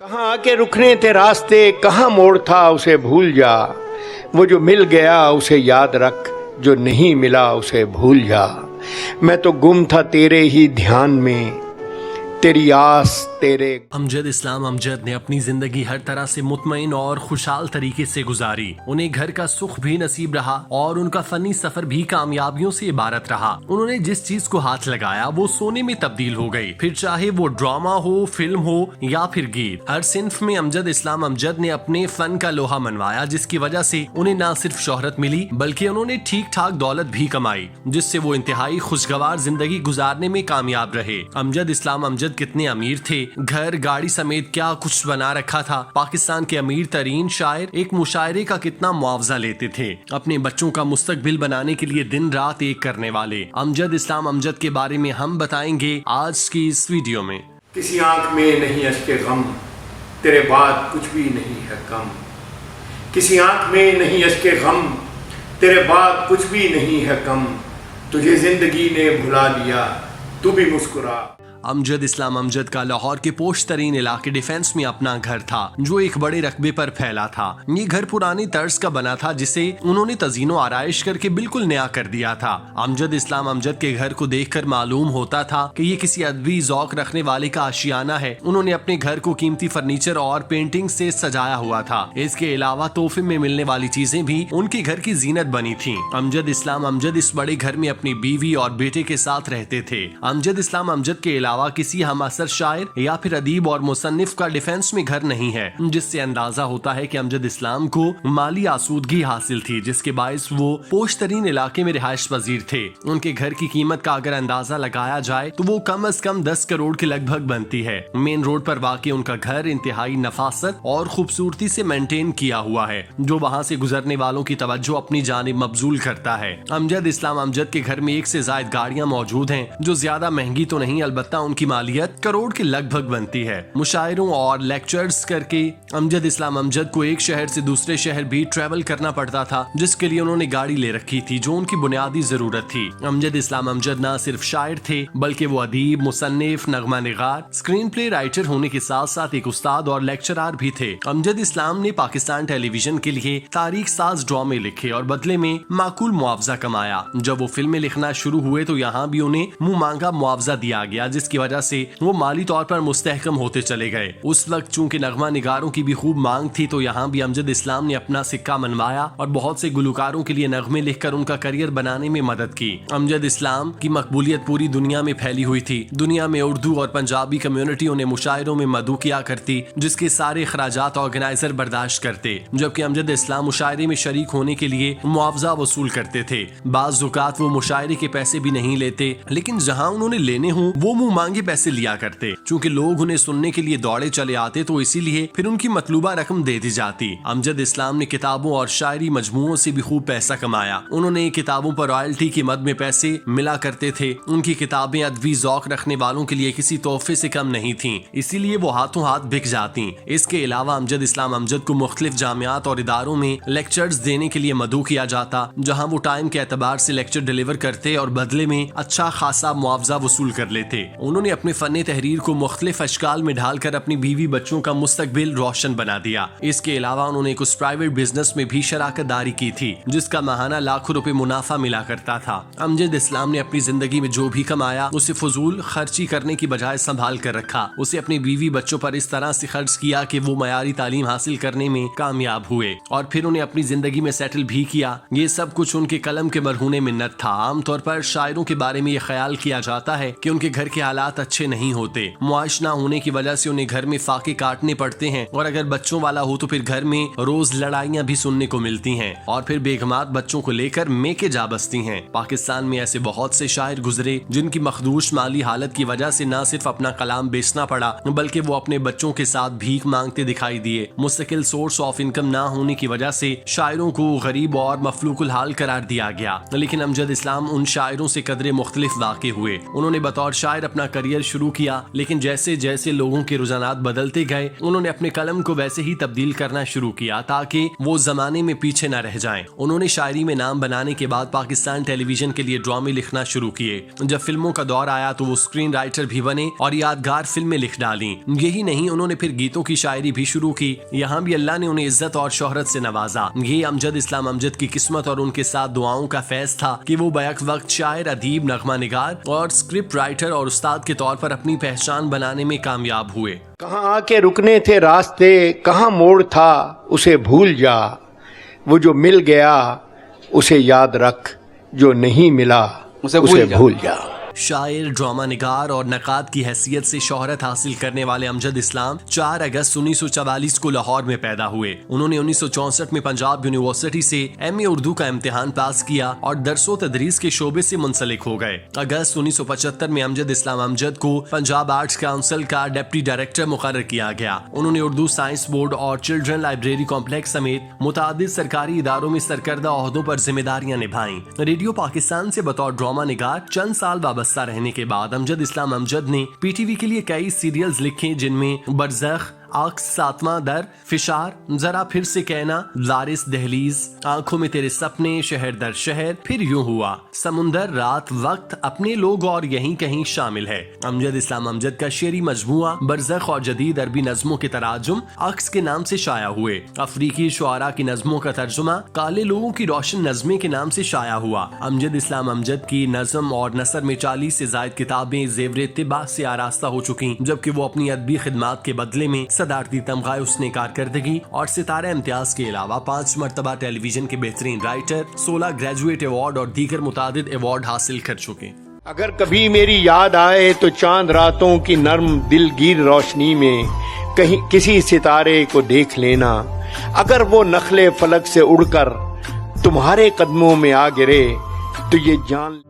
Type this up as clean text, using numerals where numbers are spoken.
कहाँ आके रुकने थे रास्ते, कहाँ मोड़ था उसे भूल जा। वो जो मिल गया उसे याद रख, जो नहीं मिला उसे भूल जा। मैं तो गुम था तेरे ही ध्यान में, तेरी आस तेरे। अमजद इस्लाम अमजद ने अपनी जिंदगी हर तरह से मुतमईन और खुशहाल तरीके से गुजारी। उन्हें घर का सुख भी नसीब रहा और उनका फनी सफर भी कामयाबियों से इबारत रहा। उन्होंने जिस चीज को हाथ लगाया वो सोने में तब्दील हो गई, फिर चाहे वो ड्रामा हो, फिल्म हो या फिर गीत। हर सिन्फ में अमजद इस्लाम अमजद ने अपने फन का लोहा मनवाया, जिसकी वजह से उन्हें न सिर्फ शोहरत मिली बल्कि उन्होंने ठीक ठाक दौलत भी कमाई, जिससे वो इंतहाई खुशगवार जिंदगी गुजारने में कामयाब रहे। अमजद इस्लाम अमजद कितने अमीर थे, घर गाड़ी समेत क्या कुछ बना रखा था। पाकिस्तान के अमीर तरीन शायर एक मुशायरे का कितना मुआवजा लेते थे। अपने बच्चों का मुस्तकबिल बनाने के लिए दिन रात एक करने वाले अमजद इस्लाम अमजद के बारे में हम बताएंगे आज की इस वीडियो में। किसी आंख में नहीं अश्के गम, तेरे बाद कुछ भी नहीं है कम। किसी आंख में नहीं अश्के गम, तेरे बाद कुछ भी नहीं है कम। तुझे जिंदगी ने भुला दिया, तू भी मुस्कुरा। अमजद इस्लाम अमजद का लाहौर के पोश तरीन इलाके डिफेंस में अपना घर था, जो एक बड़े रकबे पर फैला था। ये घर पुरानी तर्ज का बना था, जिसे उन्होंने तजीनो आराइश करके बिल्कुल नया कर दिया था। अमजद इस्लाम अमजद के घर को देखकर मालूम होता था कि ये किसी अदबी ज़ौक रखने वाले का आशियाना है। उन्होंने अपने घर को कीमती फर्नीचर और पेंटिंग से सजाया हुआ था। इसके अलावा तोहफे में मिलने वाली चीजें भी उनके घर की जीनत बनी थी। अमजद इस्लाम अमजद इस बड़े घर में अपनी बीवी और बेटे के साथ रहते थे। अमजद इस्लाम अमजद के अलावा किसी हम असर शायर या फिर अदीब और मुसन्निफ का डिफेंस में घर नहीं है, जिससे अंदाजा होता है कि अमजद इस्लाम को माली आसूदगी हासिल थी, जिसके बायस वो पोश तरीन इलाके में रिहाइश पजीर थे। उनके घर की कीमत का अगर अंदाजा लगाया जाए तो वो कम से कम 10 करोड़ के लगभग बनती है। मेन रोड पर वाक़ई उनका घर इंतहाई नफासत और खूबसूरती से मेंटेन किया हुआ है, जो वहाँ से गुजरने वालों की तवज्जो अपनी जानिब मबजूल करता है। अमजद इस्लाम अमजद के घर में 1 से ज़ायद गाड़ियाँ मौजूद हैं, जो ज्यादा महंगी तो नहीं, अलबत्ता उनकी मालियत करोड़ के लगभग बनती है। मुशायरों और लेक्चर्स करके अमजद इस्लाम अमजद को एक शहर से दूसरे शहर भी ट्रेवल करना पड़ता था, जिसके लिए उन्होंने गाड़ी ले रखी थी, जो उनकी बुनियादी जरूरत थी। अमजद इस्लाम अमजद न सिर्फ शायर थे बल्कि वो अदीब, मुसन्निफ, नगमा निगार, स्क्रीन प्ले राइटर होने के साथ साथ एक उस्ताद और लेक्चरार भी थे। अमजद इस्लाम ने पाकिस्तान टेलीविजन के लिए तारीख साज ड्रामे लिखे और बदले में माकूल मुआवजा कमाया। जब वो फिल्में लिखना शुरू हुए तो यहाँ भी उन्हें मुंह मांगा मुआवजा दिया गया, जिसकी वजह से वो माली तौर पर मुस्तहकम होते चले गए। उस वक्त चूंकि नगमा निगारों की भी खूब मांग थी, तो यहाँ भी अमजद इस्लाम ने अपना सिक्का मनवाया और बहुत से गुलकारों के लिए नगमे लिखकर उनका करियर बनाने में मदद की। अमजद इस्लाम की मकबूलियत पूरी दुनिया में फैली हुई थी। दुनिया में उर्दू और पंजाबी कम्युनिटी उन्हें मुशायरों में मदऊ किया करती, जिसके सारे खराजात ऑर्गेनाइजर बर्दाश्त करते, जबकि अमजद इस्लाम मुशायरे में शरीक होने के लिए मुआवजा वसूल करते थे। बाज़ औक़ात वो मुशायरे के पैसे भी नहीं लेते, लेकिन जहाँ उन्होंने लेने हों वो मुँह मांगे पैसे लिया करते। चूंकि लोग उन्हें सुनने के लिए दौड़े चले आते, तो इसीलिए फिर उनकी मतलूबा रकम दे दी जाती। अमजद इस्लाम ने किताबों और शायरी मजमुओं से भी खूब पैसा कमाया। उन्होंने किताबों पर रॉयल्टी की मद में पैसे मिला करते थे। उनकी किताबें अदबी ज़ौक रखने वालों के लिए किसी तोहफे से कम नहीं थीं, इसीलिए वो हाथों हाथ बिक जाती। इसके अलावा अमजद इस्लाम अमजद को मुख्तलिफ जामियात और इदारों में लेक्चर्स देने के लिए मदऊ किया जाता, जहाँ वो टाइम के एतबार से लेक्चर डिलीवर करते और बदले में अच्छा खासा मुआवजा वसूल कर लेते। उन्होंने अपने फन तहरीर को मुख्तलिफ अशकाल में ढालकर अपनी बीवी बच्चों का मुस्तकबिल रोशन बना दिया। इसके अलावा उन्होंने कुछ प्राइवेट बिजनेस में भी शराकत दारी की थी, जिसका माहाना लाखों रुपए मुनाफा मिला करता था। अमजद इस्लाम ने अपनी जिंदगी में जो भी कमाया उसे फजूल खर्ची करने की बजाय संभाल कर रखा। उसे अपनी बीवी बच्चों पर इस तरह से खर्च किया कि वो मयारी तालीम हासिल करने में कामयाब हुए और फिर उन्हें अपनी जिंदगी में सेटल भी किया। ये सब कुछ उनके कलम के मरहूने मिन्नत था। आमतौर पर शायरों के बारे में ये ख्याल किया जाता है कि उनके घर के हालात अच्छे नहीं होते, मुआश ना होने की वजह से उन्हें घर में फाके काटने पड़ते हैं, और अगर बच्चों वाला हो तो फिर घर में रोज लड़ाइयाँ भी सुनने को मिलती हैं और फिर बेगमात बच्चों को लेकर मेके जा बसती हैं। पाकिस्तान में ऐसे बहुत से शायर गुजरे जिनकी मखदूश माली हालत की वजह से न सिर्फ अपना कलाम बेचना पड़ा बल्कि वो अपने बच्चों के साथ भीख मांगते दिखाई दिए। मुस्तकिल सोर्स ऑफ इनकम ना होने की वजह से शायरों को गरीब और मफलूकुल हाल करार दिया गया, लेकिन अमजद इस्लाम उन शायरों से कदरे मुख्तलिफ वाक़े हुए। उन्होंने बतौर शायर अपना करियर शुरू किया, लेकिन जैसे जैसे लोगों के रुझानात बदलते गए उन्होंने अपने कलम को वैसे ही तब्दील करना शुरू किया ताकि वो जमाने में पीछे न रह जाएं। उन्होंने शायरी में नाम बनाने के बाद पाकिस्तान टेलीविजन के लिए ड्रामे लिखना शुरू किए। जब फिल्मों का दौर आया तो वो स्क्रीन राइटर भी बने और यादगार फिल्में लिख डाली। यही नहीं, उन्होंने फिर गीतों की शायरी भी शुरू की। यहाँ भी अल्लाह ने उन्हें इज्जत और शोहरत से नवाजा। ये अमजद इस्लाम अमजद की किस्मत और उनके साथ दुआओं का फैज था कि वो बैक वक्त शायर, अदीब, नगमा निगार और स्क्रिप्ट राइटर और उस्ताद के तौर पर अपनी पहचान बनाने में कामयाब हुए। कहाँ आके रुकने थे रास्ते, कहाँ मोड़ था उसे भूल जा, वो जो मिल गया उसे याद रख, जो नहीं मिला उसे भूल जा। शायर, ड्रामा निगार और नकाद की हैसियत से शोहरत हासिल करने वाले अमजद इस्लाम 4 अगस्त 1944 को लाहौर में पैदा हुए। उन्होंने 1964 में पंजाब यूनिवर्सिटी से MA उर्दू का इम्तिहान पास किया और दरसो तदरीस के शोबे से मुंसलिक हो गए। अगस्त 1975 में अमजद इस्लाम अमजद को पंजाब आर्ट्स काउंसिल का डिप्टी डायरेक्टर मुकर्रर किया गया। उन्होंने उर्दू साइंस बोर्ड और चिल्ड्रन लाइब्रेरी कॉम्प्लेक्स समेत मुतादिद सरकारी इदारों में सरकर्दा ओहदों पर जिम्मेदारियां निभाई। रेडियो पाकिस्तान से बतौर ड्रामा निगार चंद साल वाबस्ता रहने के बाद अमजद इस्लाम अमजद ने PTV के लिए कई सीरियल्स लिखे, जिनमें बरज़ख, अक्स, सातवां दर, फिशार, जरा फिर से कहना, लारिस, दहलीज, आंखों में तेरे सपने, शहर दर शहर, फिर यूं हुआ, समुंदर, रात, वक्त, अपने लोग और यहीं कहीं शामिल है। अमजद इस्लाम अमजद का शेरी मजमुआ बरज़ख और जदीद अरबी नज़मों के तराजुम अक्स के नाम से शाया हुए। अफ्रीकी शुआरा की नज़मों का तर्जुमा काले लोगों की रोशन नज़में के नाम से शाया हुआ। अमजद इस्लाम अमजद की नज़म और नसर में 40 से ज़ायद किताबें ज़ेवरे तिबा से आरास्ता हो चुकी, जबकि वो अपनी अदबी खिदमात के बदले में सदारती तमगा, उसने कारकर्दगी और सितारा इम्तियाज के अलावा 5 मरतबा टेलीविजन के बेहतरीन राइटर, 16 ग्रेजुएट अवार्ड और दीगर मुतादिद अवार्ड हासिल कर चुके। अगर कभी मेरी याद आए तो चांद रातों की नर्म दिलगीर रोशनी में कहीं किसी सितारे को देख लेना। अगर वो नखले फलक से उड़कर तुम्हारे कदमों में आ गिरे तो ये जान